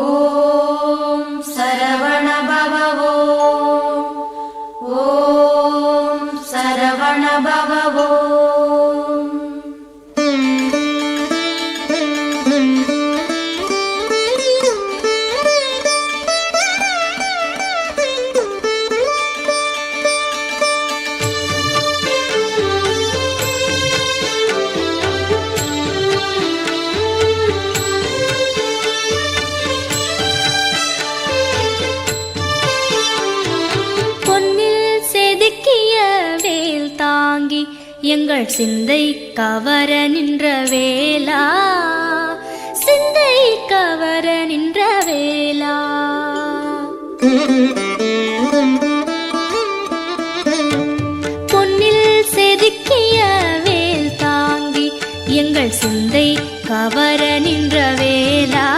ஓம் சரவண பவ. ஓம் சரவண பவ. எங்கள் சிந்தை கவர நின்ற வேளா, சிந்தை கவர நின்ற வேளா. பொன்னில் செதுக்கிய வேல் தாங்கி எங்கள் சிந்தை கவர நின்ற வேளா,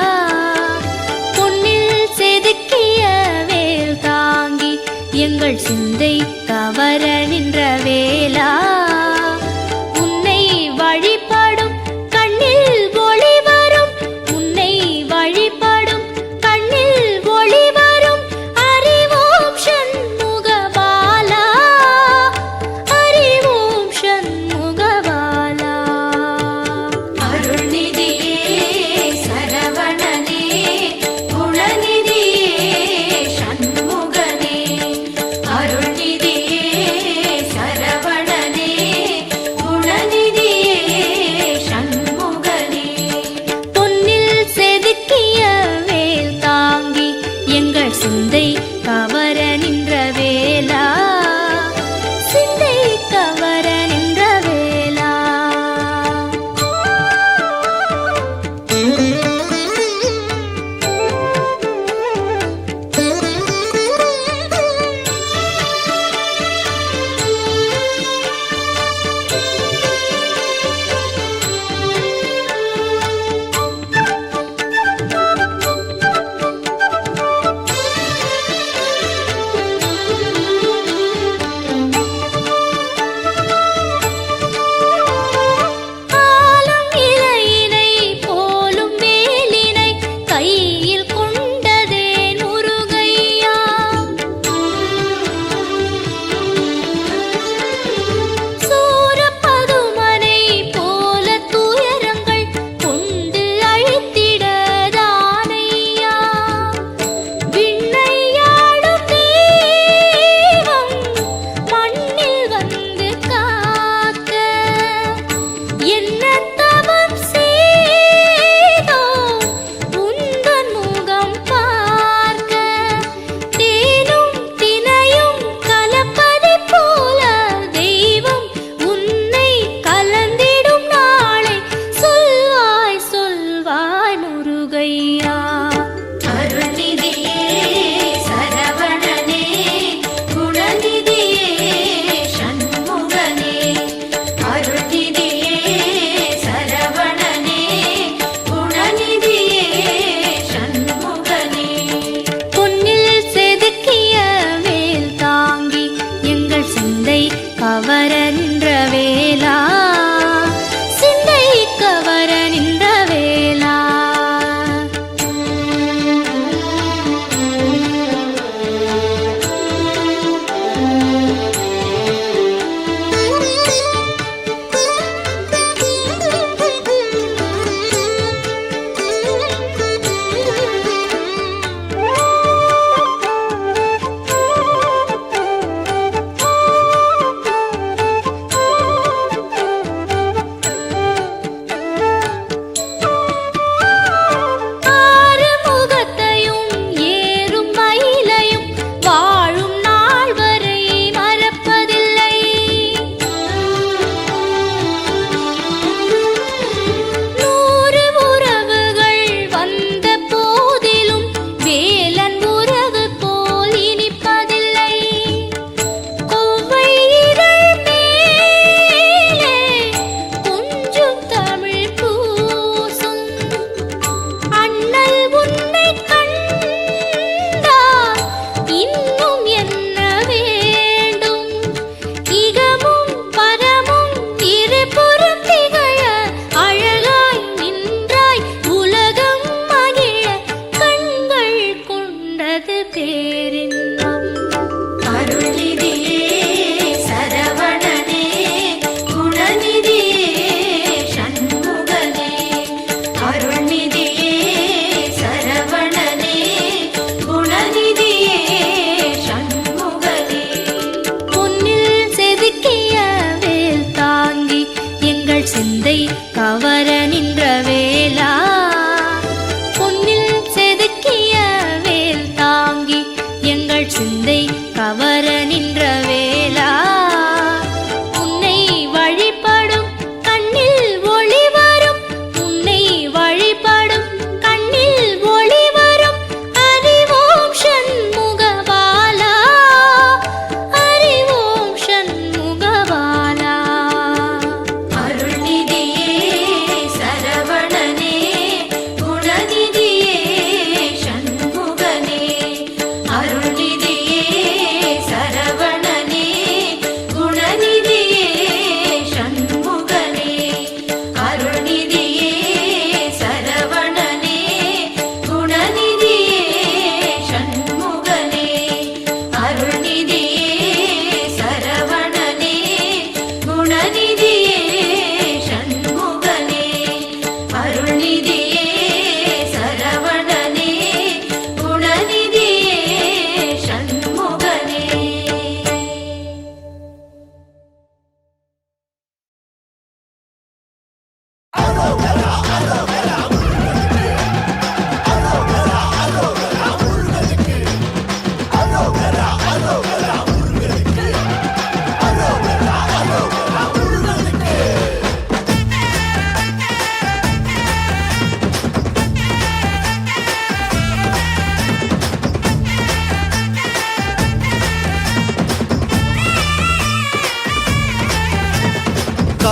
பொன்னில் செதுக்கிய வேல் தாங்கி எங்கள் சிந்தை கவர நின்ற வேளா.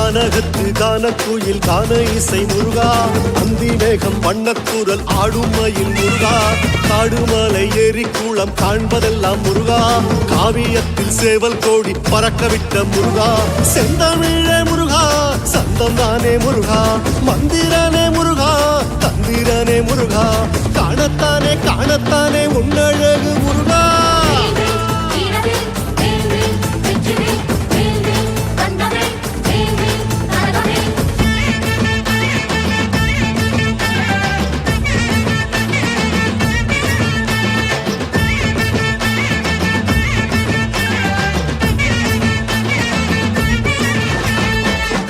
கானகத்து கானக்குயில் கான இசை முருகா அந்தி மேகம் வண்ணக்குரல் ஆடும் மயில் முருகா காடுமலை ஏரி குளம் காண்பதெல்லாம் முருகா காவியத்தில் சேவல் கோடி பறக்கவிட்ட முருகா செந்தமிழே முருகா சந்தம் தானே முருகா மந்திரனே முருகா தந்திரனே முருகா காணத்தானே காணத்தானே உன்னழகு முருகா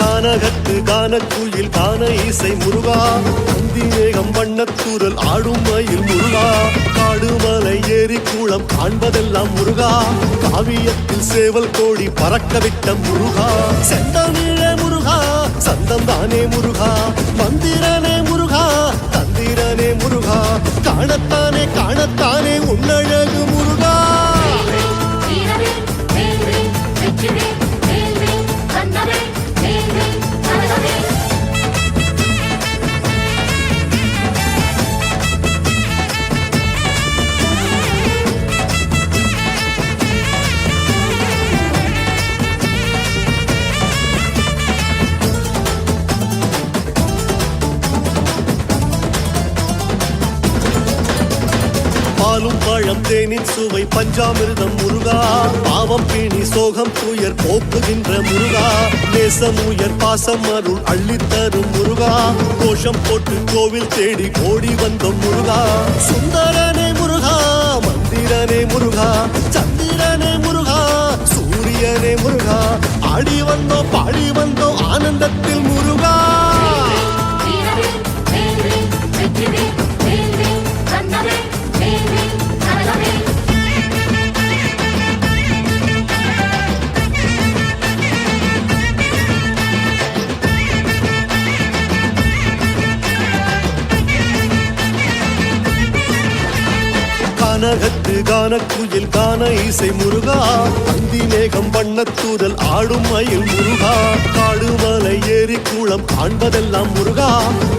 கானகத்து கானக்குயில் கான இசை முருகா அந்தி மேகம் வண்ணத்தூரல் ஆடும் மயில் முருகா காடுமலை ஏரி குளம் காண்பதெல்லாம் முருகா காவியத்தில் சேவல் கோடி பறக்கவிட்ட முருகா செந்தமிழே முருகா சந்தம் தானே முருகா மந்திரனே முருகா தந்திரனே முருகா காணத்தானே காணத்தானே உன்னழகு முருகா பாலும் பழம் தேனின் சுவை பஞ்சாமிர்தம் முருகா பாவம் பிணி சோகம் துயர் போக்குகின்ற முருகா நேசம் உயர் பாசம் அருள் அள்ளித்தரும் முருகா கோஷம் போட்டு கோவில் தேடி ஓடி வந்தோம் முருகா சுந்தரனே முருகா மந்திரனே முருகா சந்திரனே முருகா சூரியனே முருகா ஆடி வந்தோம் பாடி வந்தோம் ஆனந்தத்தில் முருகா கானகத்து கானக்குயில் கான இசை முருகா அந்தி மேகம் வண்ணத்தூரல் ஆடும் மயில் முருகா காடுமலை ஏரி குளம் காண்பதெல்லாம் முருகா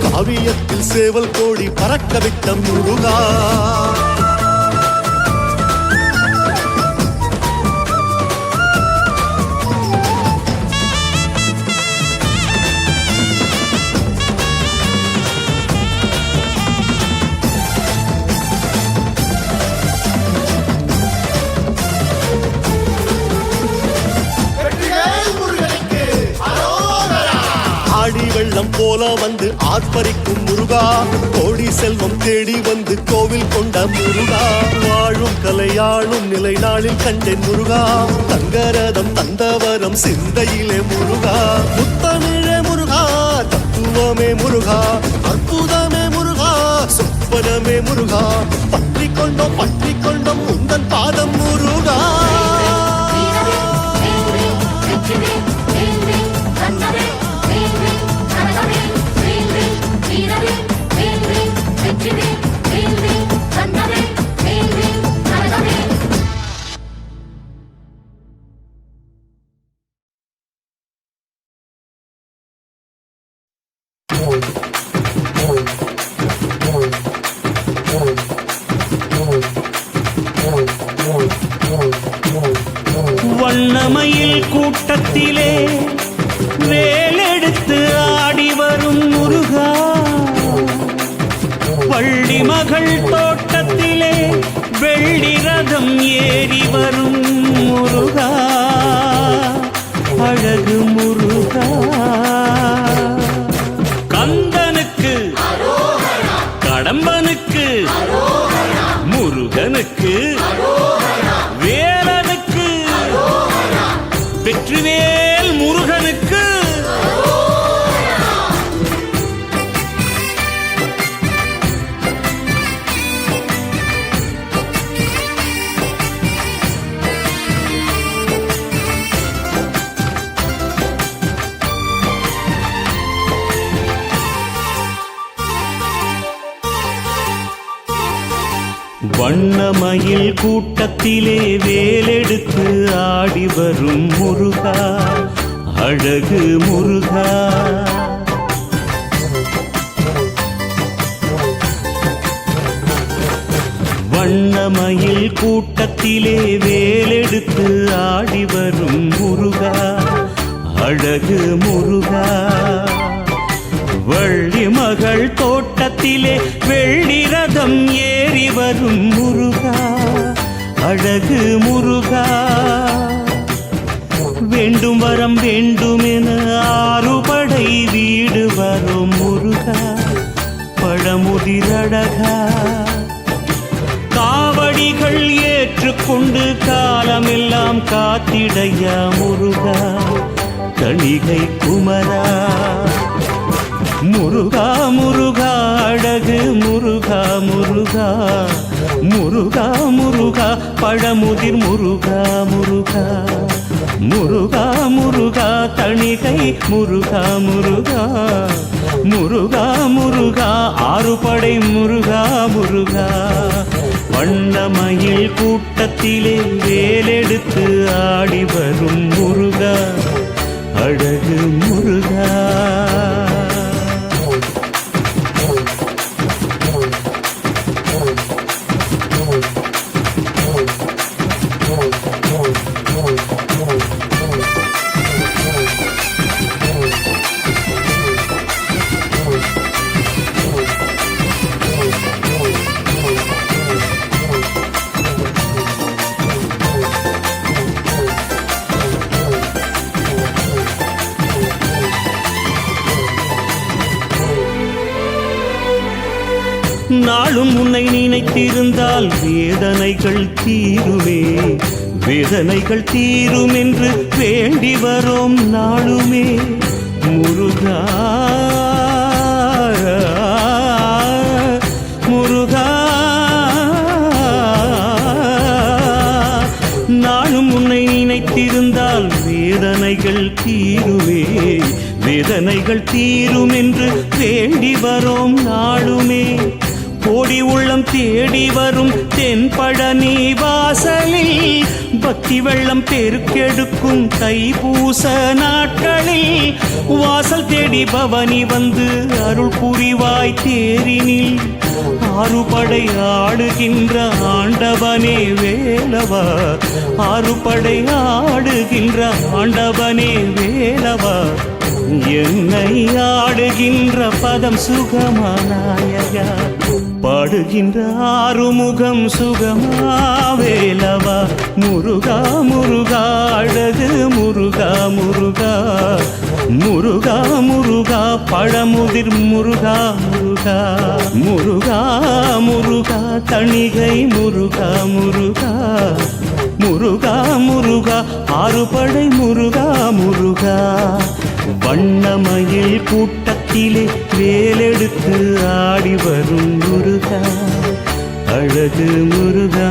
காவியத்தில் சேவல் கோடி பறக்கவிட்ட முருகா ஆடி வெள்ளம் போல வந்து ஆர்ப்பரிக்கும் முருகா கோடி செல்வம் தேடி வந்து கோவில் கொண்ட முருகா வாழும் கலையாளும் நிலை நாளில் கண்டேன் முருகா தங்கரதம் தந்தவரம் சிந்தையிலே முருகா முத்தமிழே முருகா தத்துவமே முருகா அற்புதமே முருகா சொப்பனமே முருகா பற்றிக் கொண்டோம் உந்தன் பாதம் முருகா வண்ணமயில் கூட்டத்திலே வேலெடுத்து ஆடி வரும் முருகா வள்ளி மகள் தோட்டத்திலே வெள்ளி ரதம் ஏறி வரும் முருகா அழகு முருகா கந்தனுக்கு கடம்பனுக்கு முருகனுக்கு வேலனுக்கு வெற்றிவேல் முருகனுக்கு வண்ணமயில் கூட்டத்திலே வேலெடுத்து ஆடி வரும் முருகா அழகு முருகா. வண்ணமயில் கூட்டத்திலே வேலெடுத்து ஆடி வரும் முருகா, அழகு முருகா. வள்ளி மகள் தோட்டத்திலே வெள்ளி ரதம் ஏறி வரும் முருகா, அழகு முருகா. வேண்டும் வரம் வேண்டுமென ஆறுபடை வீடு வரும் முருகா, பழமுதிரழகா. காவடிகள் ஏற்றுக்கொண்டு காலமெல்லாம் காத்திடையா முருகா, கணிகை குமரா. முருகா முருகா அழகு முருகா முருகா, முருகா முருகா பழமுதிர் முருகா முருகா, முருகா முருகா தணிகை முருகா முருகா, முருகா முருகா ஆறுபடை முருகா முருகா. வண்ணமயில் கூட்டத்திலே வேலெடுத்து ஆடி வரும் முருகா, அழகு முருகா. நாளும் உன்னை நினைத்திருந்தால் வேதனைகள் தீருமே, வேதனைகள் தீரும் என்று வேண்டி வரோம் நாளுமே முருகா, முருகா. நாளும் உன்னை நினைத்திருந்தால் வேதனைகள் தீருமே, வேதனைகள் தீரும் என்று வேண்டி வரோம் நாளுமே. கோடி உள்ளம் தேடி வரும் தென்பழனி வாசலில் பக்தி வெள்ளம் பெருக்கெடுக்கும் தைப்பூச நாட்களில் வாசல் தேடி பவனி வந்து அருள் புரிவாய் தேரினில். ஆறுபடை ஆடுகின்ற ஆண்டவனே வேலவா, ஆறுபடை ஆடுகின்ற ஆண்டவனே வேலவா. என்னை ஆடுகின்ற பதம் சுகமானாயகா, பாடுகின்ற ஆறுமுகம் சுகமா வேலவா. முருகா முருகா அழகு முருகா முருகா, முருகா முருகா பழமுதிர் முருகா முருகா, முருகா முருகா தணிகை முருகா முருகா, முருகா முருகா ஆறுபடை முருகா முருகா. வண்ணமயில் கூட்டத்திலே வேலெடுத்து ஆடி வரும் முருகா, அழகு முருகா.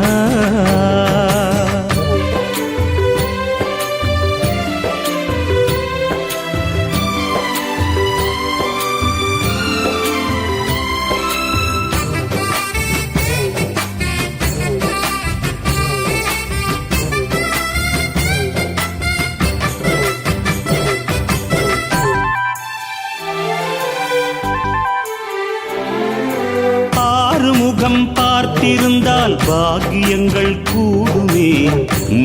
முகம் பார்த்திருந்தால் பாக்கியங்கள் கூடுமே,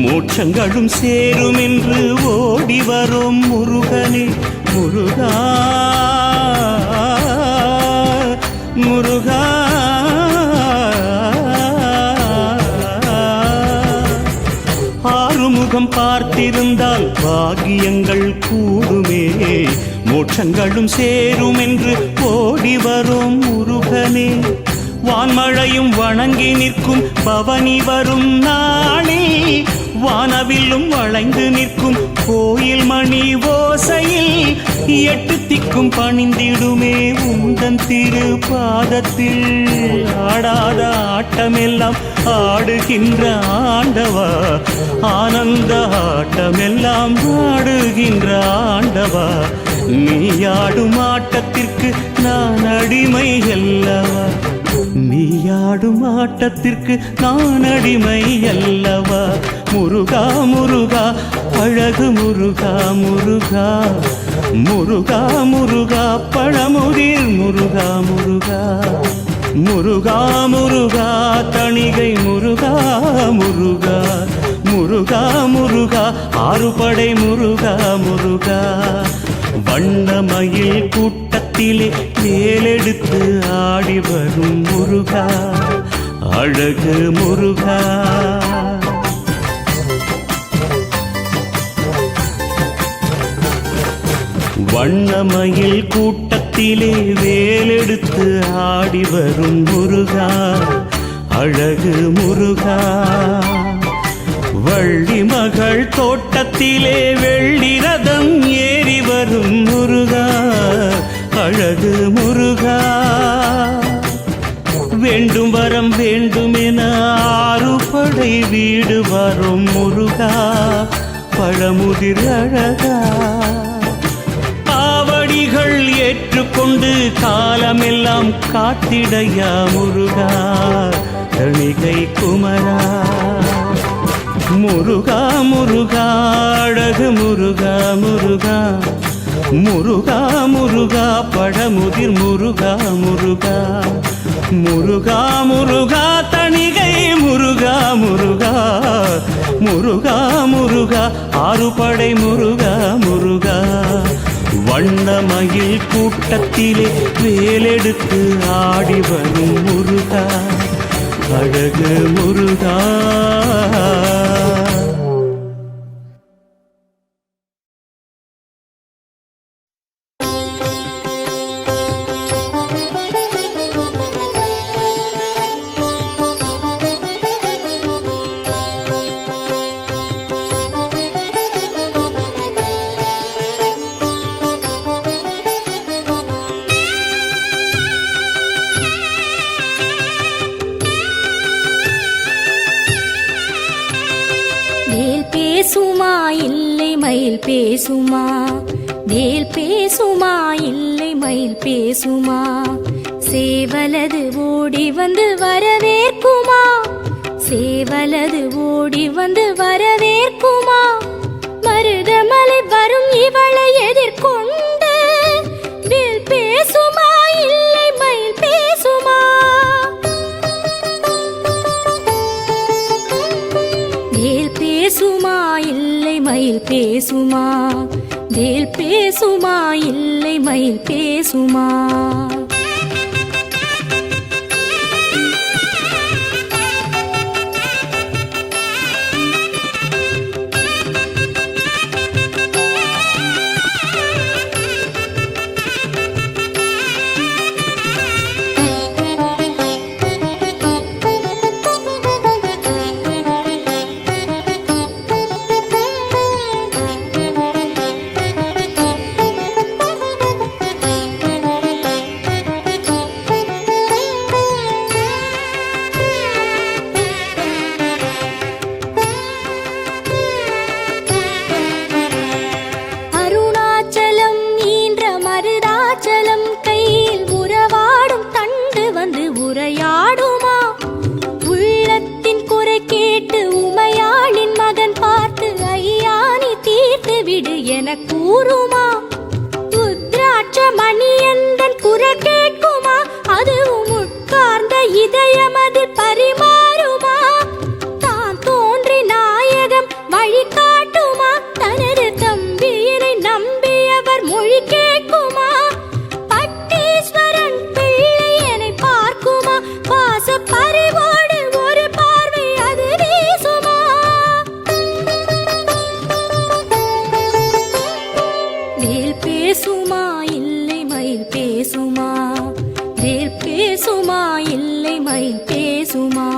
மோட்சங்களும் சேரும் என்று ஓடி வரும் முருகனே முருகா, முருகா. ஆறுமுகம் பார்த்திருந்தால் பாக்கியங்கள் கூடுமே, மோட்சங்களும் சேரும் என்று ஓடி வரும் முருகனே. வான்மழையும் வணங்கி நிற்கும் பவனி வரும் நாளில், வானவில்லும் வளைந்து நிற்கும் கோயில் மணி ஓசையில், எட்டு திக்கும் பணிந்திடுமே உந்தன் திரு பாதத்தில். ஆடாத ஆட்டமெல்லாம் ஆடுகின்ற ஆண்டவா, ஆனந்த ஆட்டமெல்லாம் ஆடுகின்ற ஆண்டவா. நீ ஆடும் ஆட்டத்திற்கு நான் அடிமை அல்லவா, நீ ஆடும் ஆட்டத்திற்கு நான் அடிமை அல்லவா. முருகா முருகா அழகு முருகா முருகா முருகா முருகா பழமுதிர் முருகா முருகா முருகா முருகா தணிகை முருகா முருகா முருகா முருகா ஆறுபடை முருகா முருகா வண்ணமயில் கூட்டத்திலே வேலெடுத்து ஆடி வரும் முருகா அழகு முருகா வண்ணமயில் கூட்டத்திலே வேலெடுத்து ஆடி வரும் முருகா அழகு முருகா வள்ளி மகள் தோட்டத்திலே வெள்ளி ரதம் ஏறி வரும் முருகா அழகு முருகா வேண்டும் வரம் வேண்டுமென ஆறுபடை வீடு வரும் முருகா பழமுதிர் அழகா ஆவடிகள் ஏற்றுக்கொண்டு காலமெல்லாம் காத்திடையா முருகா தணிகை குமரா முருகா முருகா அழகு முருகா முருகா முருகா முருகா பழமுதிர் முருகா முருகா முருகா முருகா தணிகை முருகா முருகா முருகா முருகா ஆறுபடை முருகா முருகா வண்ணமயில் கூட்டத்திலே வேலெடுத்து ஆடி வரும் முருகா அழகு முருகா பேசுமா இல்லை மயில் பேசுமா வேல் பேசுமா இல்லை மயில் பேசுமா சேவலது ஓடி வந்து வரவேற்குமா சேவலது ஓடி வந்து வரவேற்குமா மருதமலை வரும் இவளை எதிர்கொண்டு வேல் பேசுமா இல்லை மயில் பேசுமா வேல் பேசுமா இல்லை மயில் பேசுமா வேல் பேசுமா இல்லை மயில் பேசுமா கூறுமா உத்ராட்ச மணி எந்தன் குரல் கேட்குமா அதுவும் உட்கார்ந்த இதயமதில் பரிமாறுமா தான் தோன்றி நாயகம் வழி காட்டுமா தனது தம்பியினை நம்பியவர் மொழி கேட்குமா பட்டீஸ்வரன் பிள்ளை என்னை பார்க்குமா பாச பறிவோடு ஒரு பார்வை அது வீசுமா வேல் பேசுமா இல்லை மயில் பேசுமா வேல் பேசுமா இல்லை மயில் பேசுமா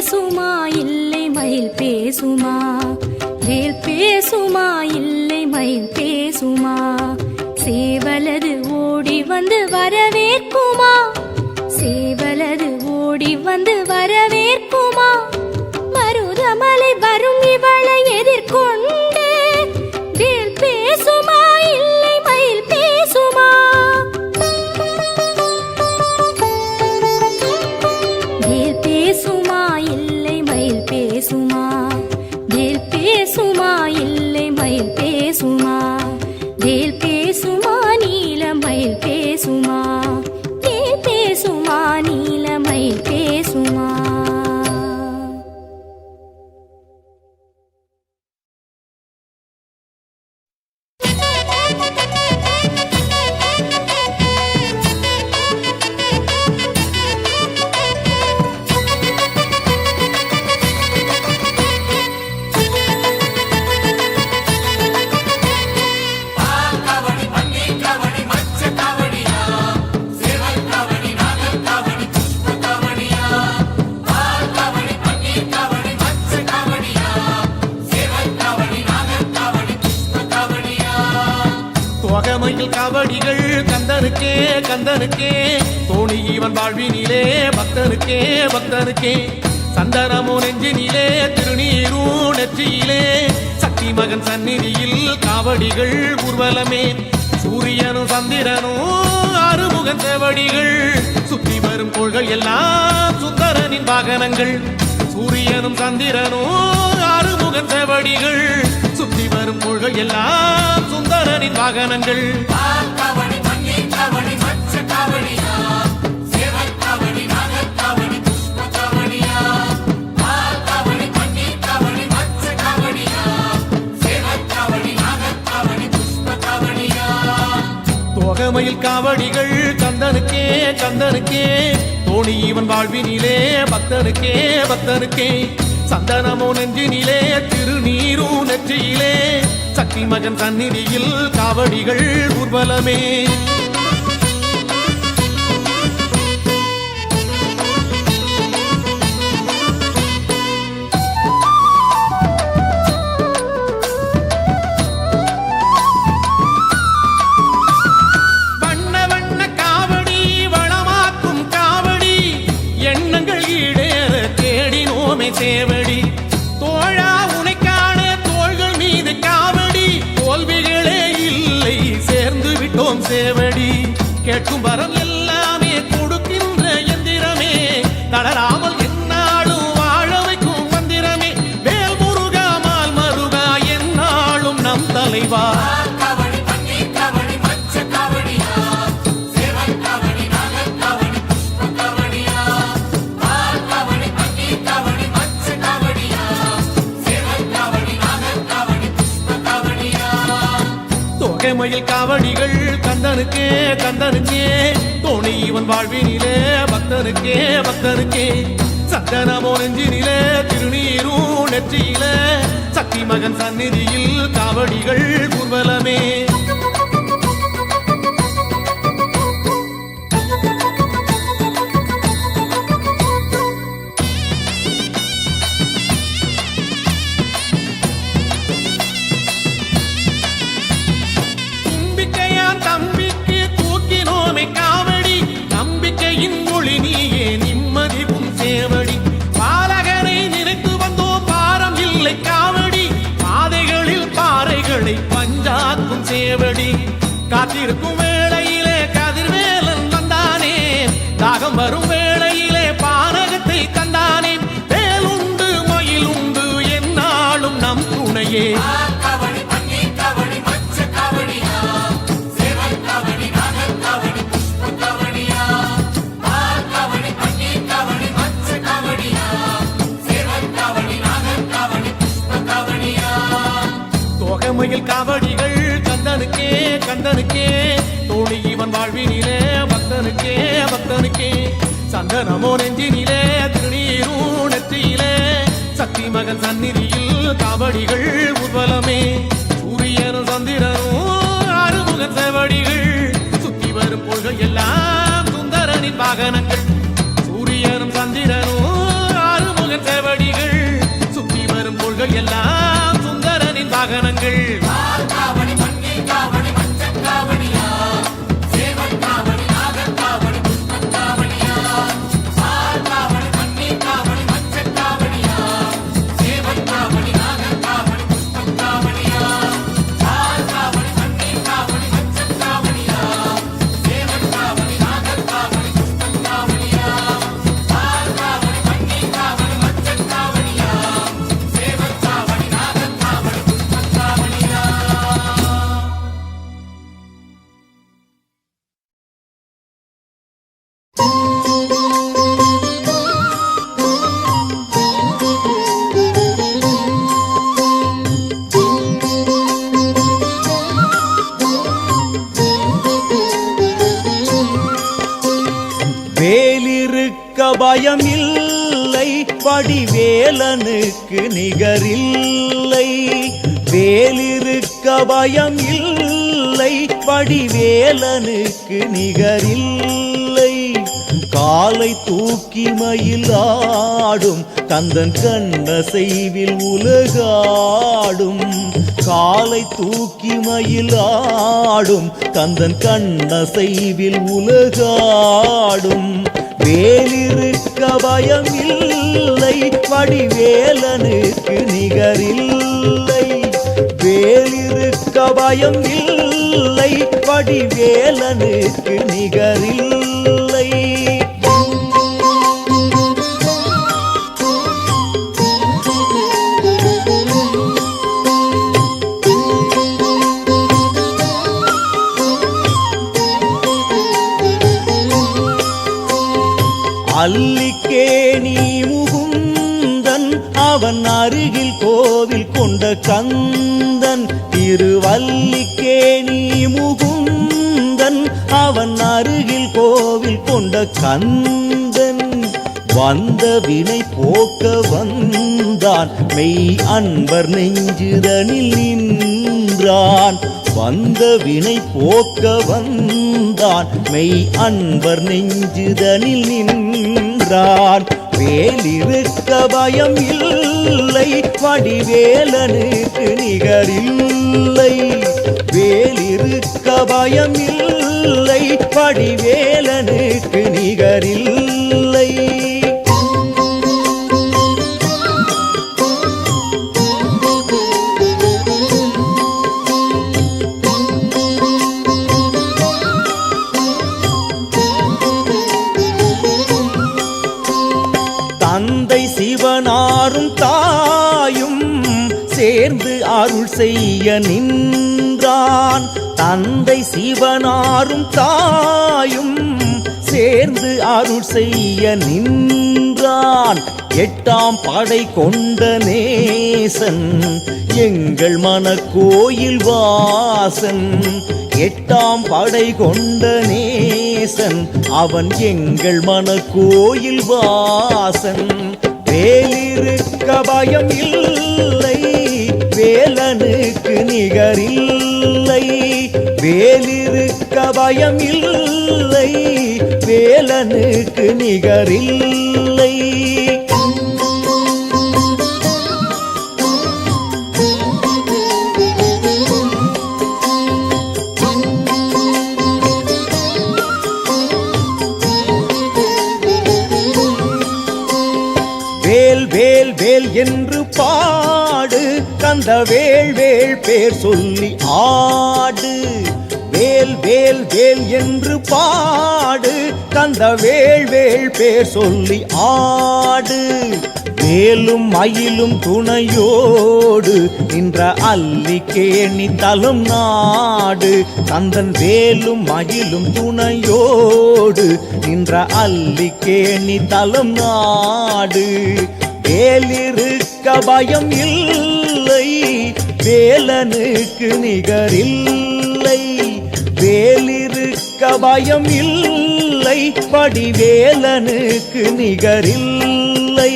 பேசுமா இல்லை மயில் பேசுமா வேல் பேசுமா இல்லை மயில் பேசுமா சேவலது ஓடி வந்து வரவேற்குமா சேவலது ஓடி வந்து வரவேற்குமா மருதமலை வரும் இவளை எதிர்கொண்டு வேல் பேசுமா இல்லை மயில் பேசுமா வேல் பேசுமா இல்லை மயில் பேசுமா வேல் பேசுமா இல்லை மயில் பேசுமா வேல் பேசுமா நீல மயில் பேசுமா வேல் பேசுமா நீல மயில் பேசுமா தொகமையில் காவடிகள் கந்தனுக்கே கந்தனுக்கே தோணி இவன் வாழ்வினிலே பக்தனுக்கே பக்தனுக்கே சந்தனமோ நெஞ்சினிலே திருநீரும் நெற்றியிலே சக்தி மகன் சந்நிதியில் காவடிகள் ஊர்வலமே சூரியனும் சந்திரனும் ஆறுமுகன் சேவடிகள் சுற்றி வரும் கோள்கள் எல்லாம் சுந்தரனின் வாகனங்கள் சூரியனும் சந்திரனும் ஆறுமுகன் சேவடிகள் சுற்றி வரும் கோள்கள் எல்லாம் சுந்தரனின் வாகனங்கள் தொகமையில் காவடிகள் கந்தனுக்கே கந்தனுக்கே தோணி இவன் வாழ்வினிலே பக்தனுக்கே பக்தனுக்கே சந்தனமோ நெஞ்சினிலே திருநீரும் நெற்றியிலே சக்தி மகன் சந்நிதியில் காவடிகள் ஊர்வலமே சேவடி தோழா உனைக்கான தோள்கள் மீது காவடி தோல்விகளே இல்லை சேர்ந்து விட்டோம் சேவடி கேட்கும் வரம் எல்லாமே கொடுக்கின்ற எந்திரமே தளராமல் என்னாலும் வாழ வைக்கும் மந்திரமே வேல் முருகா மால் மருகா என்னாலும் நம் தலைவா மயில் காவடிகள் கந்தனுக்கே கந்தனுக்கே தோணி இவன் வாழ்வினிலே பக்தனுக்கே பக்தனுக்கே சந்தனமோ நெஞ்சினிலே திருநீரும் நெற்றியிலே சக்தி மகன் சந்நிதியில் காவடிகள் ஊர்வலமே காவடி நம்பிக்கையின் மொழி நீயே நிம்மதிவும் சேவடி பாலகனை நினைத்து வந்தோம் பாரம் இல்லை காவடி பாதைகளில் பாறைகளை பஞ்சாக்கும் சேவடி காத்திருக்கும் வேளையிலே கதிர்வேலன் வந்தானே தாகம் வரும் வேளையிலே பானகத்தை தந்தானே வேலுண்டு மயிலுண்டு என்னாலும் நம் துணையே தொகமையில் காவடிகள் கந்தனுக்கே கந்தனுக்கே தோணி இவன் வாழ்வினிலே பக்தனுக்கே பக்தனுக்கே சந்தனமோ நெஞ்சினிலே திருநீரும் நெற்றியிலே சக்தி மகன் சந்நிதியில் காவடிகள் ஊர்வலமே சூரியனும் சந்திரனும் ஆறுமுகன் சேவடிகள் சுத்தி வரும் பொருள்கள் எல்லாம் சுந்தரனின் வாகனங்கள் சூரியனும் சந்திரனும் ஆறுமுகன் சேவ வடிவேலனுக்கு நிகரில்லை. வேலிருக்க பயம் இல்லை, வடிவேலனுக்கு நிகரில்லை. காலை தூக்கி மயிலாடும் கந்தன் கண்ணசைவில் உலகாடும். காலை தூக்கி மயிலாடும் கந்தன் கண்ணசைவில் உலகாடும். வேலிருக்க பயம் இல்லை, வடிவேலனுக்கு நிகரில்லை. வேலிருக்க பயம் இல்லை, வடிவேலனுக்கு நிகரில்லை. அல்லிக்கேணி முகுந்தன் அவன் அருகில் கோவில் கொண்ட கந்தன். திருவல்லிக்கேணி முகுந்தன் அவன் அருகில் கோவில் கொண்ட கந்தன். வந்த வினை போக்க வந்தான், மெய் அன்பர் நெஞ்சுதனில் நின்றான். வந்த வினை போக்க வந்தான், மெய் அன்பர் நெஞ்சுதனில் நின்றான். வேலிருக்க பயம் இல்லை, வடிவேலனுக்கு நிகரில்லை. வேலிருக்க பயம் இல்லை, வடிவேலனுக்கு நிகரில்லை. தந்தை சிவனாரும் தாயும் சேர்ந்து அருள் செய்ய நின்றான். தந்தை சிவனாரும் தாயும் சேர்ந்து அருள் செய்ய நின்றான். எட்டாம் படை கொண்ட நேசன் எங்கள் மனக்கோயில் வாசன். எட்டாம் படை கொண்ட நேசன் அவன் எங்கள் மனக்கோயில் வாசன். வேலிருக்க பயம் இல்லை, வேலனுக்கு நிகரில்லை. வேலிருக்க பயம் இல்லை, வேலனுக்கு நிகரில்லை. வேல் வேல் வேல் என்று பாடு, கந்த வேள் வேள் பேர் சொல்லி ஆடு. வேல் வேல் வேல் என்று பாடு, கந்த வேள் வேள் பேர் சொல்லி ஆடு. வேலும் மயிலும் துணையோடு நின்ற அல்லிக்கேணி தலம் நாடு. கந்தன் வேலும் மயிலும் துணையோடு நின்ற அல்லிக்கேணி தலம் நாடு. வேலிருக்க பயம் இல்லை, வேலனுக்கு நிகரில்லை. வேலிருக்க பயம் இல்லை, வடிவேலனுக்கு நிகரில்லை.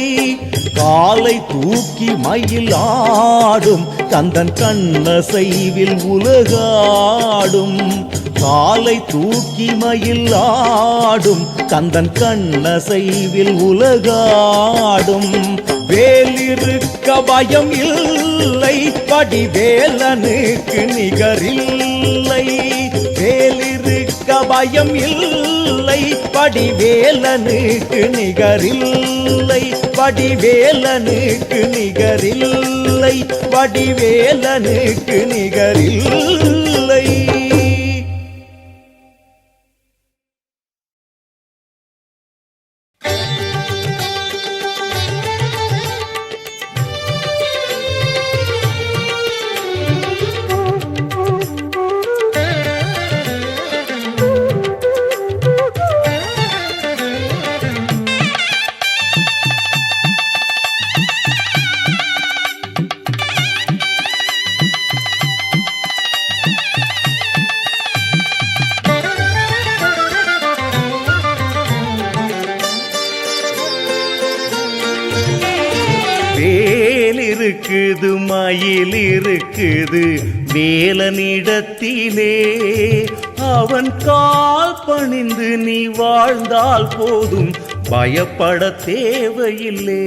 காலை தூக்கி மயிலாடும் கந்தன் கண்ணசைவில் உலகாடும். காலை தூக்கி மயிலாடும் கந்தன் கண்ணசைவில் உலகாடும். வேலிருக்க பயம் இல்லை, வடிவேலனுக்கு நிகரில்லை. வேலிருக்க பயம் இல்லை, வடிவேலனுக்கு நிகரில்லை. வடிவேலனுக்கு நிகரில்லை, வடிவேலனுக்கு நிகரில்லை. இருக்குது மயில் இருக்குது வேலனிடத்திலே அவன் கால் பணிந்து நீ வாழ்ந்தால் போதும் பயப்பட தேவையில்லை.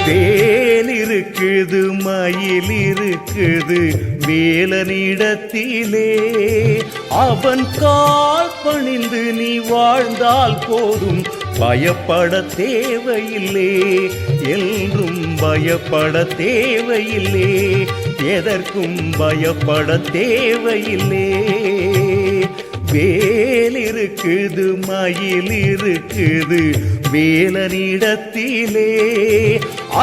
வேல் இருக்குது மயில் இருக்குது வேலனிடத்திலே அவன் கால் பணிந்து நீ வாழ்ந்தால் போதும் பயப்பட தேவையில்லை. என்றும் பயப்பட தேவையில்லை. எதற்கும் பயப்பட தேவையில்லை. வேல் இருக்குது மயில் இருக்குது வேலனிடத்திலே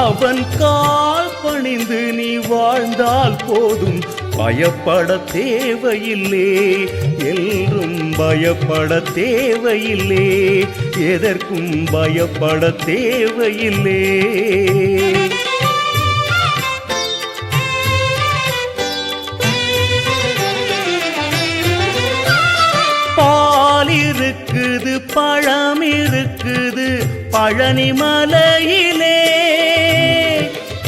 அவன் கால் பணிந்து நீ வாழ்ந்தால் போதும் பயப்பட தேவையில்லை. என்றும் பயப்பட தேவையில்லை. எதற்கும் பயப்பட தேவையில்லை. பால் இருக்குது பழம் இருக்குது பழனி மலையிலே.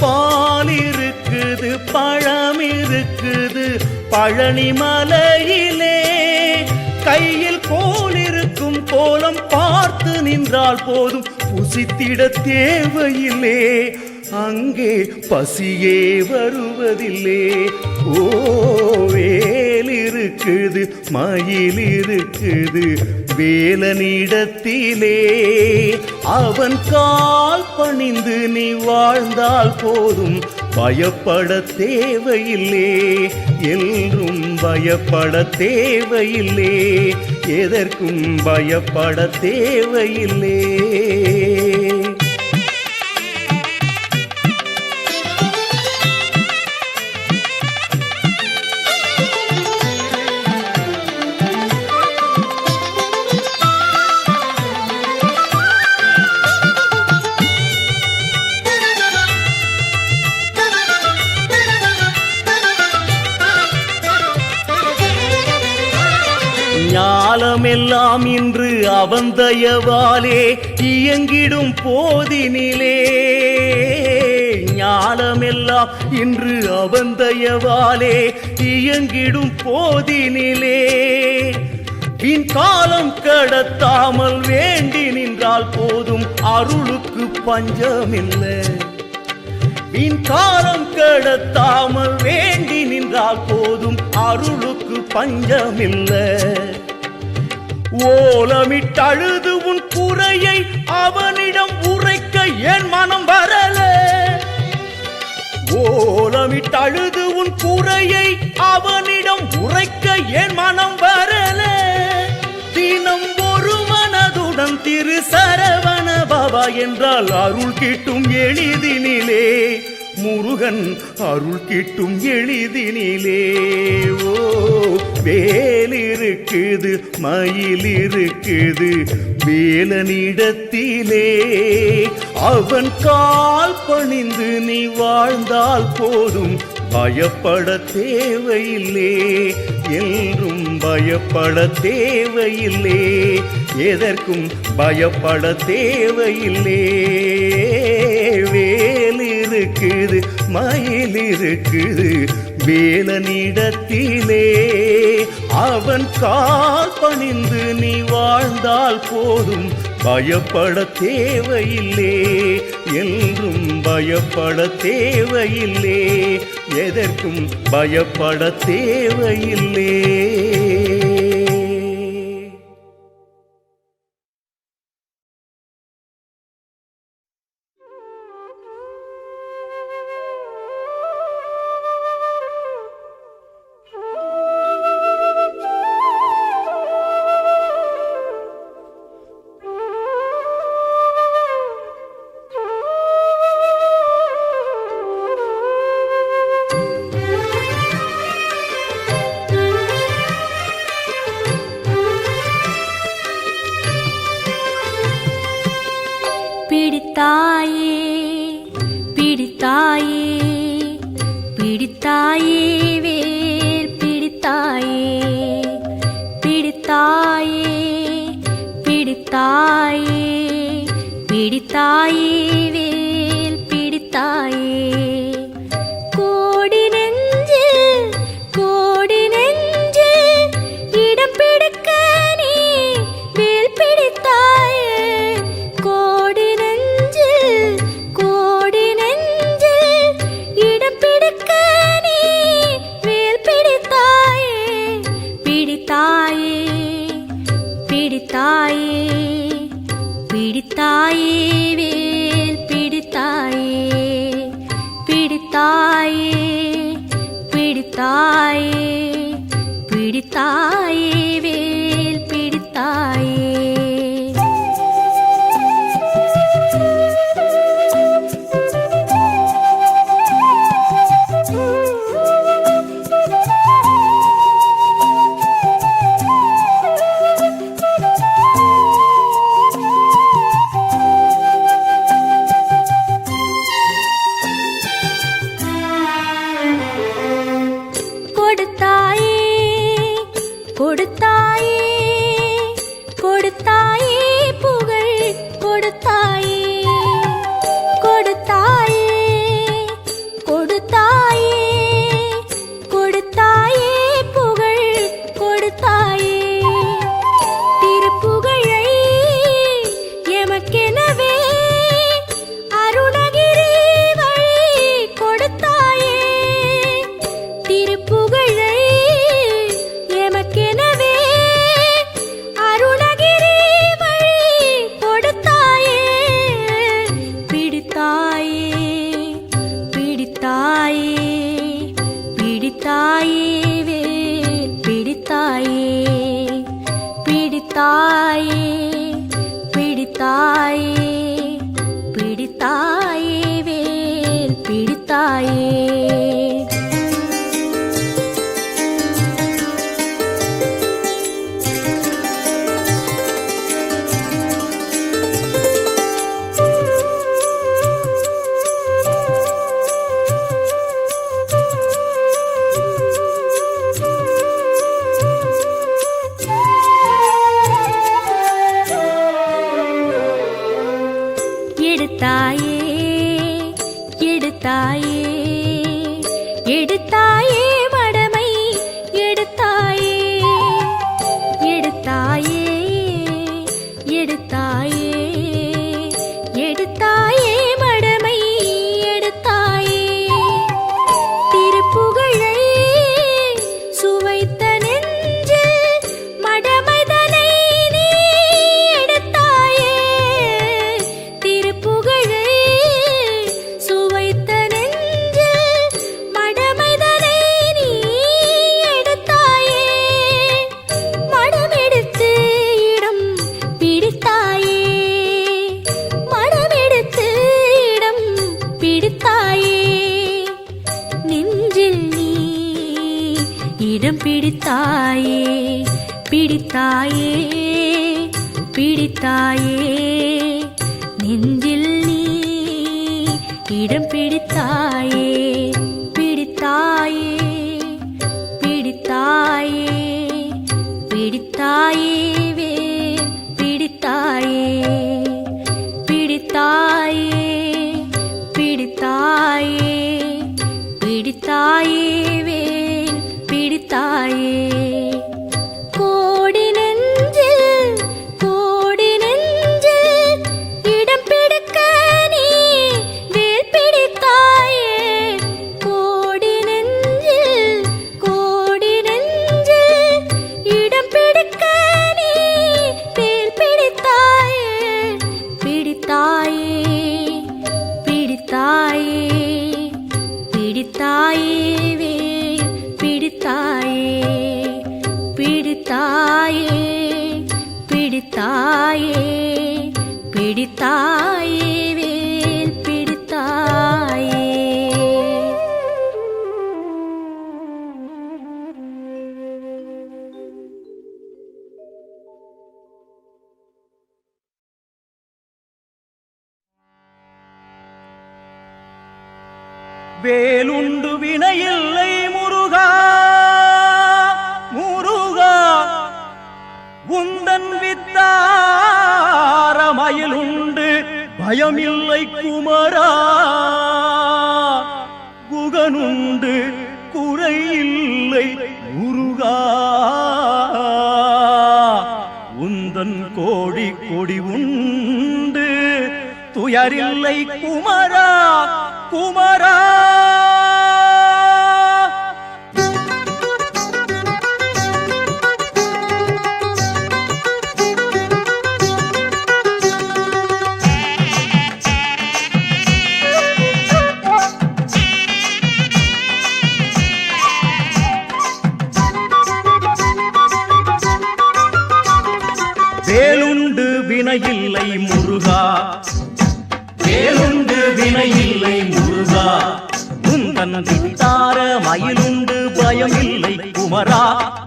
பால் இருக்குது பழம் இருக்குது பழனி மலையிலே. கையில் கோல் இருக்கும் கோலம் பார்த்து நின்றால் போதும் புசித்திட தேவையில்லை. அங்கே பசியே வருவதில்லை. ஓ வேல் இருக்குது மயில் இருக்குது வேலனிடத்திலே அவன் கால் பணிந்து நீ வாழ்ந்தால் போதும் பயப்பட தேவையில்லை. என்றும் பயப்பட தேவையில்லை. எதற்கும் பயப்பட தேவையில்லை. ஞாலமெல்லாம் இன்று அவன் தயவாலே இயங்கிடும் போதினிலே. ஞாலமெல்லாம் இன்று அவன் தயவாலே இயங்கிடும் போதினிலே. பின் காலம் கடத்தாமல் வேண்டி நின்றால் போதும் அருளுக்கு பஞ்சமில்லை. பின் காலம் கடத்தாமல் வேண்டி நின்றால் போதும் அருளுக்கு பஞ்சமில்லை. ஓலமிட்டழுது உன் குறையை அவனிடம் உரைக்க என் மனம் வரல. ஓலமிட்டழுது உன் குறையை அவனிடம் உரைக்க என் மனம் வரல. தினம் ஒரு மனதுடன் திரு சரவண பவா என்றால் அருள் கிட்டும் எளிதினிலே. முருகன் அருள் கிட்டும் எளிதினிலே. ஓ வேல் இருக்குது மயில் இருக்குது வேலனிடத்திலே அவன் கால் பணிந்து நீ வாழ்ந்தால் போதும் பயப்பட தேவையில்லை. என்றும் பயப்பட தேவையில்லை. எதற்கும் பயப்பட தேவையில்லை. வேல் இருக்குது மயில் இருக்குது வேலனிடத்திலே அவன் கால் பணிந்து நீ வாழ்ந்தால் போதும் பயப்பட தேவையில்லை. என்றும் பயப்பட தேவையில்லை. எதற்கும் பயப்பட தேவையில்லை. பிடித்தாயே பிடித்தாயே பிடித்தாயே வேல் பிடித்தாயே பிடித்தாயே பிடித்தாயே பிடித்தாயே வேல் பிடித்தாயே கோடி நெஞ்சில் இடம் பிடிக்க நீ வேல் பிடித்தாயே கோடி நெஞ்சில் இடம் பிடிக்க நீ வேல் பிடித்தாயே பிடித்தாயே பிடித்தாயே பிடித்தாயே வேல் பிடித்தாயே பிடித்தாயே பிடித்தாயே பிடித்தாயே வேல் பிடித்தாயே கொடுத்தாயே கொடுத்தாயே புகழ் கொடுத்தாயே கொடுத்தாயே கொடுத்தாயே கொடுத்தாயே புகழ் கொடுத்தாயே திருப்புகழை எமக்கெனவே அருணகிரி வழி கொடுத்தாயே திருப்புகழை எமக்கெனவே அருணகிரி வழி கொடுத்தாயே பிடித்தாயே பிடித்தாயே பிடித்தாயே வேல் பிடித்தாயே பிடித்தாயே பிடித்தாயே பிடித்தாயே வேல் பிடித்தாயே எடுத்தாயே எடுத்தாயே எடுத்தாயே மடமை எடுத்தாயே எடுத்தாயே எடுத்தாயே எடுத்தாயே மடமை எடுத்தாயே திருப்புகழை சுவைத்த நெஞ்சில் மடமைதனை நீ எடுத்தாயே திருப்புகழை சுவைத்த நெஞ்சில் மடமைதனை நீ எடுத்தாயே மடமெடுத்து இடம் பிடித்தாயே மடமெடுத்து இடம் பிடித்தாயே நெஞ்சில் நீ இடம் பிடித்தாயே பிடித்தாயே பிடித்தாயே நெஞ்சில் நீ இடம் பிடித்தாயே பிடித்தாயே பிடித்தாயே பிடித்தாயே வேல் பிடித்தாயே பிடித்தாயே பிடித்தாயே பிடித்தாயே வேல் பிடித்தாயே கோடி நெஞ்சில் இடம் பிடிக்க நீ வேல் பிடித்தாயே கோடி நெஞ்சில் இடம் பிடிக்க நீ வேல் பிடித்தாயே பிடித்தாயே பிடித்தாயே பிடித்தாயே வேல் பிடித்தாயே பிடித்தாயே பிடித்தாயே பிடித்தாயே வேல் பிடித்தாயே வேலுண்டு வினையில்லை முருகா முருகா உந்தன் வித்தாரமயிலுண்டு பயமில்லை குமரா, குகனுண்டு குறையில்லை முருகா. உந்தன் கோடி கொடி உண்டு துயரில்லை குமரா குமரா. வேலுண்டு வினையில்லை முருகா, வேலுண்டு வினையில்லை முருகா. உந்தன் வித்தார மயிலுண்டு பயமில்லை குமரா.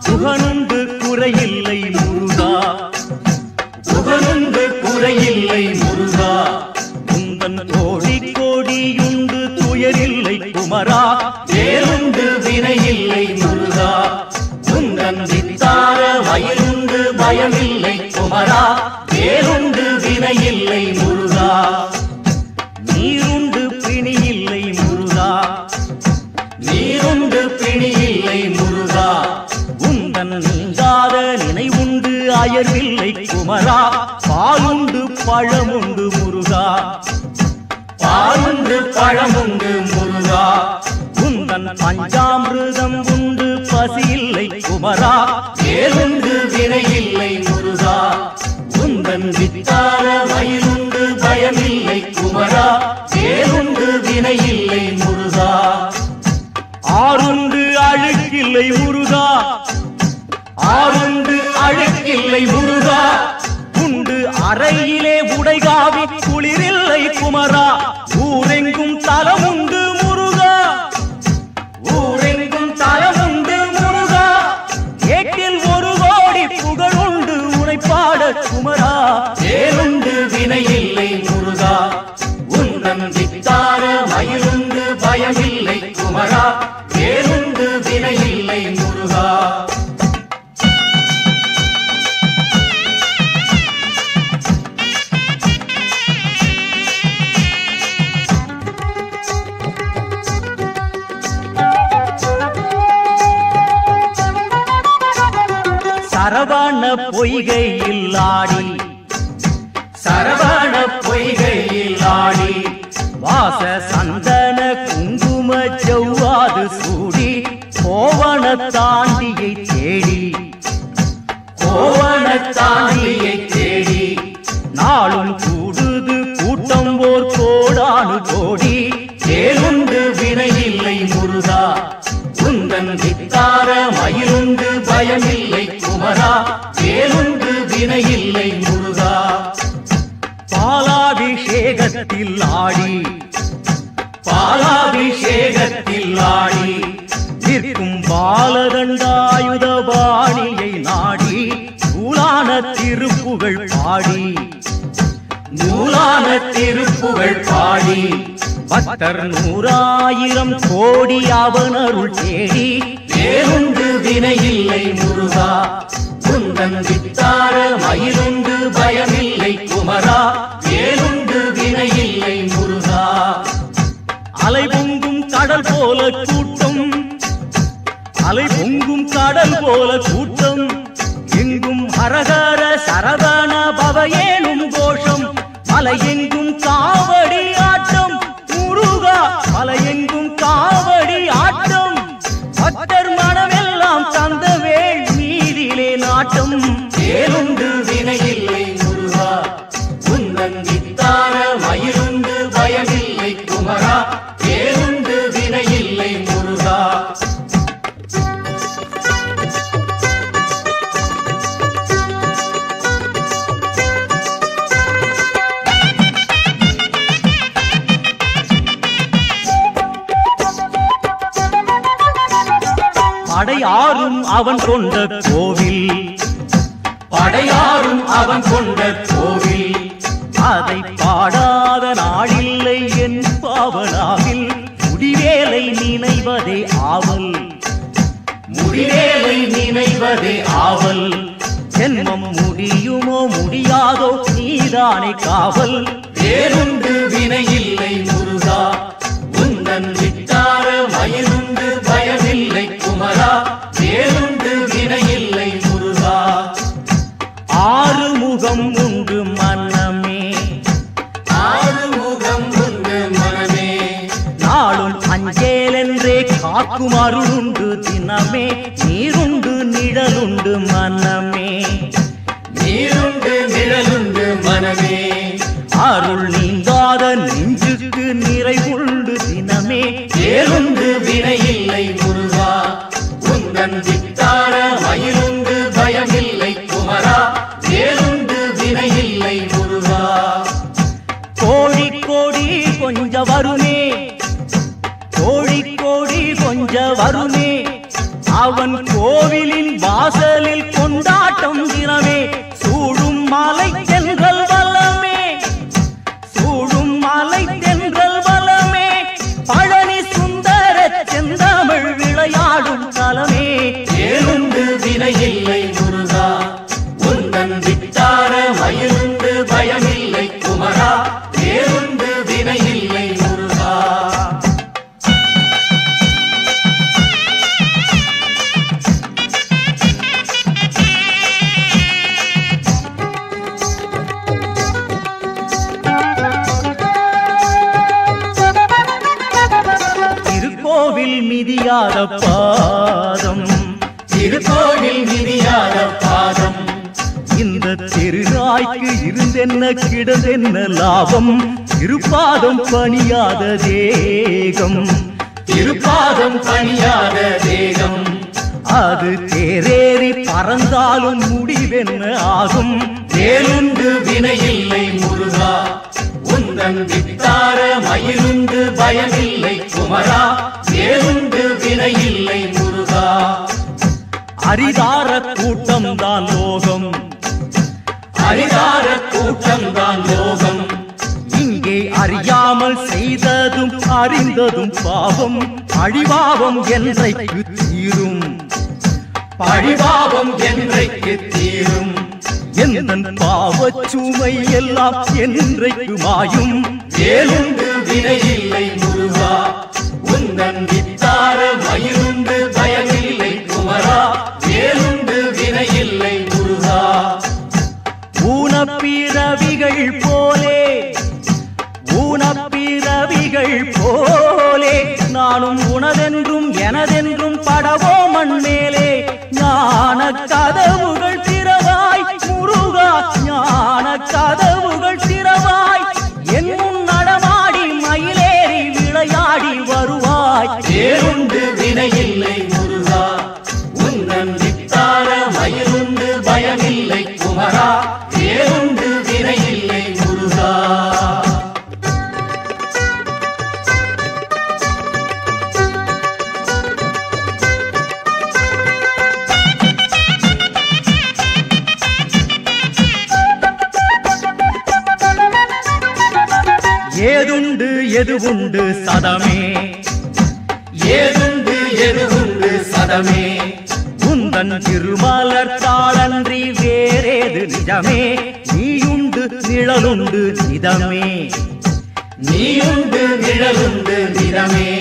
புகனுண்டு குறையில்லை முருகா, புகனுண்டு குறையில்லை முருகா. உந்தன் கோடி கோடியுண்டு துயரில்லை குமரா. வேலுண்டு வினையில்லை முருகா. உந்தன் வித்தார மயிலுண்டு பயமில்லை குமரா. வேலுண்டு வினையில்லை முருகா. நீருண்டு பிணியில்லை முருகா, நீருண்டு பிணியில்லை முருகா. உந்தன் நீங்காத நினைவுண்டு அயர்வில்லை குமரா. பாலுண்டு பழமுண்டு முருகா, பாலுண்டு பழமுண்டு முருகா. உந்தன் பஞ்சாமிருதம் உண்டு பசியில்லை குமரா. வேலுண்டு வினையில்லை முருகா. உந்தன் வித்தார மயிலுண்டு பயமில்லை குமரா. வேலுண்டு வினையில்லை முருகா. ஆறுண்டு அழுக்கில்லை முருகா, ஆறுண்டு அழுக்கில்லை முருகா. உண்டு அறையிலே உடைகாவி குளிரில்லை குமரா. ஊரெங்கும் தலமுண்டு முருகா, ஊரெங்கும் தலமுண்டு முருகா. ஏட்டில் ஒரு கோடி புகழுண்டு உரைப்பாட குமரா. வேலுண்டு வினையில்லை முருகா. உந்தன் வித்தார மயிலுண்டு பயமில்லை குமரா. வேலுண்டு வினையில்லை முருகா. சரவண பொய்கையில் ஆடி, சரவண பொய்கையில் ஆடி. வாச சந்தன குங்கும செவ்வாது சூடி. கோவண தாண்டியை தேடி, கோவண தாண்டியை தேடி. நாளும் கூடுது கூட்டம் ஓர் கோடானு கோடி. வேலுண்டு வினையில்லை முருகா. உந்தன் வித்தார மயிலுண்டு பயமில்லை குமரா. வேலுண்டு வினையில்லை முருகா. பாலாபிஷேகத்தில் ஆடி, பாலாபிஷேகத்தில் ஆடி. நிற்கும் பாலதண்டாயுத பாணியை நாடி. நூலான திருப்புகழ் பாடி, நூலான திருப்புகழ் பாடி. பக்தர் 100,000 கோடி அவனருள் தேடி. வேலுண்டு வினையில்லை முருகா. உந்தன் வித்தார மயிலுண்டு பயமில்லை குமரா. வேலுண்டு வினையில்லை முருகா. அலை பொங்கும் கடல் போல கூட்டம், அலை பொங்கும் கடல் போல கூட்டம். எங்கும் ஹரஹர சரவண பவ ஏனும் கோஷம். மலையெங்கும் காவடி ஆட்டம் முருகா, மலையெங்கும் காவடி ஆட்டம். பக்தர் மனமெல்லாம் தந்த வேள் மீதிலே நாட்டம். வேலுண்டு வினையில்லை முருகா. உந்தன் வித்தார மயிலுண்டு பயமில்லை குமரா. வேலுண்டு வினையில்லை முருகா. படையாரும் அவன் கொண்ட கோவில், படையாரும் அவன் கொண்ட கோவில். அதை பாடாத நாளில்லை என் பாவனாவில். முடிவேலை நினைவதே ஆவல், முடிவேலை நினைவதே ஆவல். ஜென்மம் முடியுமோ முடியாதோ நீதானே காவல். வேலுண்டு வினை இல்லை முருகா உந்தன் விட்டார மயிலுண்டு பயமில்லை குமரா வேலுண்டு வினை இல்லை முருகா ஆறுமுகம் உண்டு மனமே ஆறுமுகம் உண்டு மனமே நாளும் அஞ்சேலென்றே காக்கும் அருளுண்டு தினமே நீருண்டு நிழலுண்டு மனமே நீருண்டு நிழலுண்டு மனமே அருள் நீங்காத நெஞ்சுக்கு நிறைவுண்டு தினமே வேலுண்டு வினை இல்லை முருகா உந்தன் வித்தார மயிலுண்டு பயமில்லை குமரா வேலுண்டு வினை இல்லை முருகா கோடி கோடி கொஞ்ச வருமே கோடி கோடி கொஞ்ச வருமே அவன் கோவிலின் வாசலில் கொண்டாட்டம் தினமே சூடும் மலை தென்றல் வல்லமே சூடும் மலை தென்றல் வல்லமே பழனி சுந்தர செந்தமிழ் விளையாடும் தலமே வேலுண்டு வினை இல்லை முருகா உந்தன் விட்டார மயிலுண்டு பயமில்லை குமரா வேலுண்டு வினை இல்லை முருகா திருக்கோவில் மிதியாத பாதம் திருக்கோவில் மிதியாத பாதம் இந்த திருநாய்க்கு இருந்தென்ன கிடந்தென்ன லாபம் திருப்பாதம் பணியாத தேகம் திருப்பாதம் பணியாத தேகம் அது தேரேறி பறந்தாலும் முடிவென்ன ஆகும் வேலுண்டு வினை இல்லை முருகா உந்தன் வித்தார மயிலுண்டு பயமில்லை குமரா வேலுண்டு வினை இல்லை முருகா அரிதார கூட்டம் தான் லோகம் அரிதார கூட்டம் தான் லோகம் இங்கே அறியாமல் செய்ததும் அறிந்ததும் பாவம் அழிபாவம் என்றைக்கு தீரும் பழிபாவம் என்றைக்கு தீரும் எந்தன் பாவச் சுமை எல்லாம் என்றைக்கு மாயும் வேலுண்டு வினை இல்லை முருகா உந்தன் வித்தார மயிலுண்டு பயமில்லை குமரா வேலுண்டு வினை இல்லை முருகா ஊனப்பிறவிகள் போலே ஊனப்பிறவிகள் போலே நானும் உனதென்றும் எனதென்றும் படவோ மண்மேலே ஞான கதவுகள் திறவாய் முருகா ஞான கதவுகள் திறவாய் என் முன் நடமாடி மயிலேறி விளையாடி வருவாய் வேலுண்டு வினை இல்லை முருகா உந்தன் வித்தார மயிலுண்டு பயமில்லை குமரா வேலுண்டு வினை இல்லை முருகா ஏதுண்டு எதுவுண்டு சதமே ஏதுண்டு எதுவுண்டு சதமே உந்தன் திருமலர் தாளன்றி வேறேது நிஜமே நீயுண்டு நிழலுண்டு நிதமே நீயுண்டு நிழலுண்டு நிதமே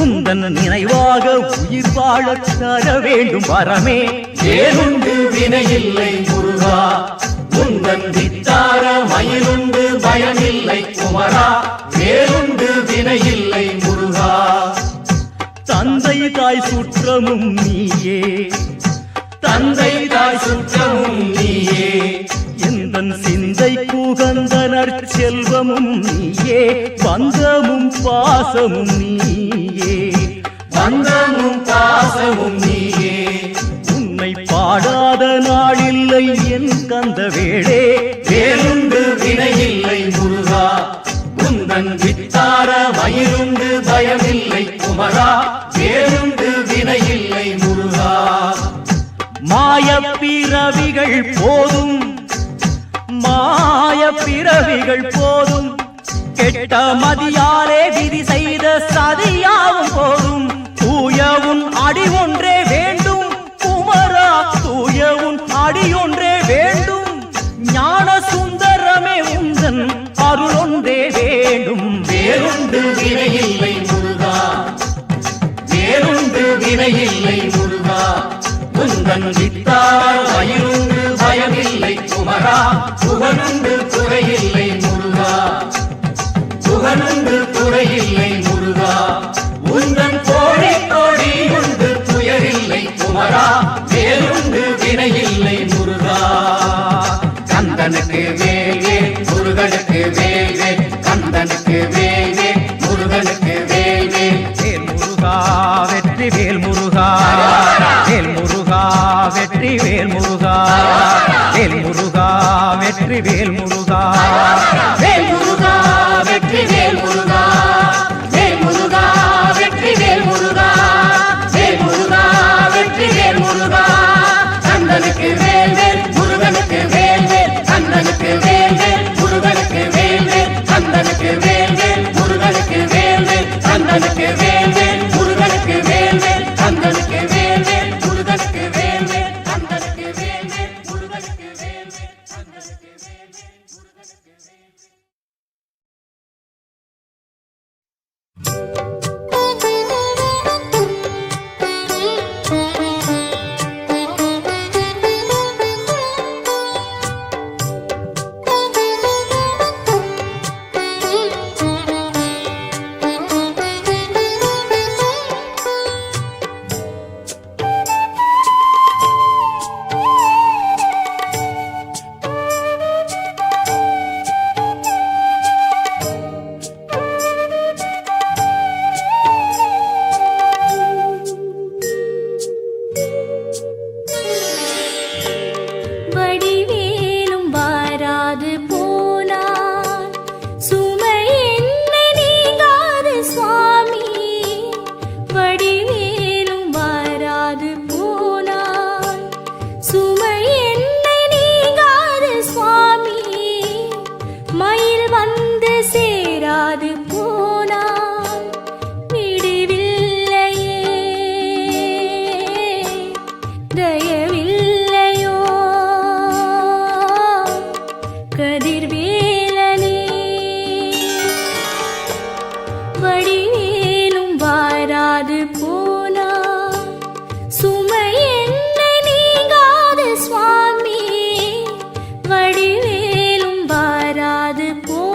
உந்தன் நினைவாக உயிர் வாழத் தர வேண்டும் வரமே வேலுண்டு வினை இல்லை முருகா உந்தன் வித்தார மயிலுண்டு பயமில்லை குமரா வேலுண்டு வினை இல்லை முருகா தந்தை தாய் சுற்றமும் நீயே தந்தை தாய் சுற்றமும் நீயே எந்தன் சிந்தை குகந்தனர் செல்வமும் நீயே பந்தமும் பாசமும் நீயே பந்தமும் பாசமும் நீயே உன்னை பாடாத நாளில்லை என் கந்த வேளே வேலுண்டு வினை இல்லை முருகா உந்தன் வித்தார மயிலுண்டு பயமில்லை குமரா வேலுண்டு வினை இல்லை முருகா மாயப் பிறவிகள் போதும் மாயப் பிறவிகள் போதும் கெட்ட மதியாலே விதி செய்த சதியாவும் போதும் தூயவும் அடி ஒன்றே வேண்டும் குமரா தூயவும் அடி ஒன்றே வேண்டும் ஞான சுந்தரமே உந்தன் அருள் வேண்டும். வேலுண்டு வினையில்லை முருகா, வேலுண்டு வினையில்லை முருகா, உந்தன் வித்தால் வயிறுண்டு பயமில்லை குமரா, புகழுண்டு குறையில்லை முருகா, புகழுண்டு குறையில்லை முருகா, உந்தன் கோழி கோழி உண்டு துயரில்லை குமரா, வேலுண்டு வினையில்லை முருகா. கந்தனுக்கு வேவே முருகனுக்கு வேவே, கந்தனுக்கு வேவே முருகனுக்கு வேவே. வேல் முருகா வெற்றி வேல் முருகா, வேல் முருகா வெற்றி வேல் முருகா, வேல் முருகா வெற்றி வேல் முருகா, வேல் முருகா வெற்றி வேல் முருகா, வேல் முருகா வெற்றி வேல் முருகா, வேல் முருகா வெற்றி வேல் முருகா. கந்தனுக்கு வேல் வேல் முருகனுக்கு வேல் வேல், கந்தனுக்கு வேல் வேல் முருகனுக்கு வேல் வேல், கந்தனுக்கு வேல் வேல் முருகனுக்கு வேல் வேல், கந்தனுக்கு வேல் வேல் முருகனுக்கு வேல் வேல், கந்தனுக்கு வேல் வேல் முருகனுக்கு வேல் வேல், கந்தனுக்கு வேல் வேல் முருகனுக்கு வேல் வேல், கந்தனுக்கு வேல் வேல் முருகனுக்கு வேல் வேல். வடிவேலும் வாராது போனார், சுமை என்னை நீங்காது சுவாமி. வடிவேலும் வாராது போனார், சுமை என்னை நீங்காது சுவாமி. மயில் வந்து சேராது போனார், விடுவில்லையே தயவில்லையோ கதிர்வேலனே. வடிவேலும் வாராது போனார், சுமை என்னை நீங்காது சுவாமி. வடிவேலும் வாராது போனார்.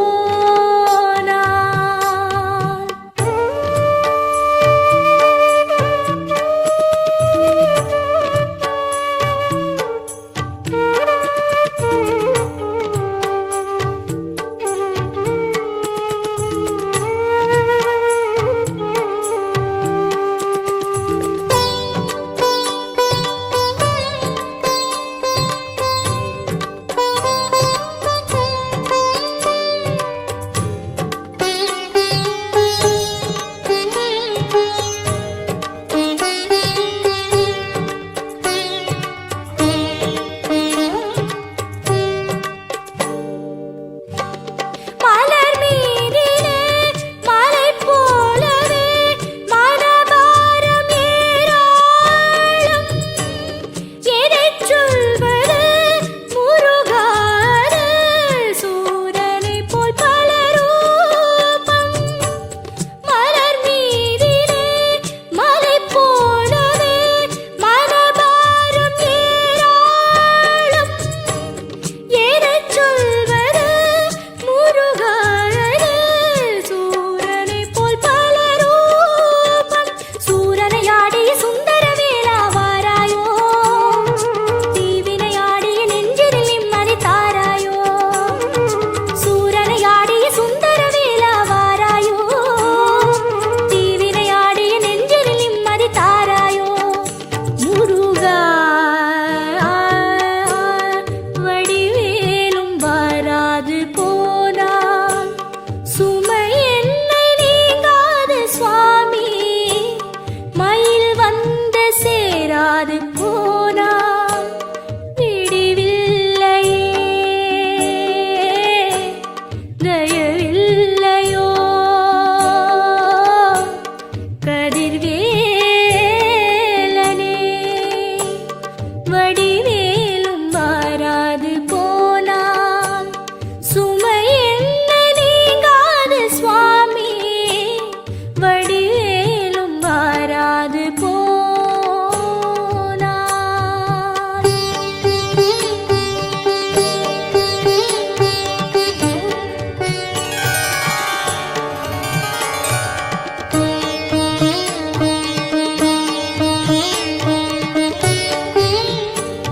மலர் மீதிலே மலை போலவே மனபாரம் ஏராளம். எதைச் சொல்வது முருகாறு, சூரனைப் போல் பல ரூபம். மலர் மீதிலே மலை போலவே மனபாரம் ஏராளம். எதைச் சொல்வது முருகாறு, சூரனைப் போல் பல ரூபம். சூரனையாடிய சுந்தரவேலா வாராயோ, தீவினையாடிய நெஞ்சினில் நிம்மதி தாராயோ. சூரனையாடிய சுந்தரவேலா வாராயோ, தீவினையாடிய நெஞ்சினில் நிம்மதி தாராயோ. முருகா வடிவேலும் வாராது போனார், சுமை என்னை நீங்காது சுவாமி. மயில் வந்து சேராது போனார், விடிவில்லையே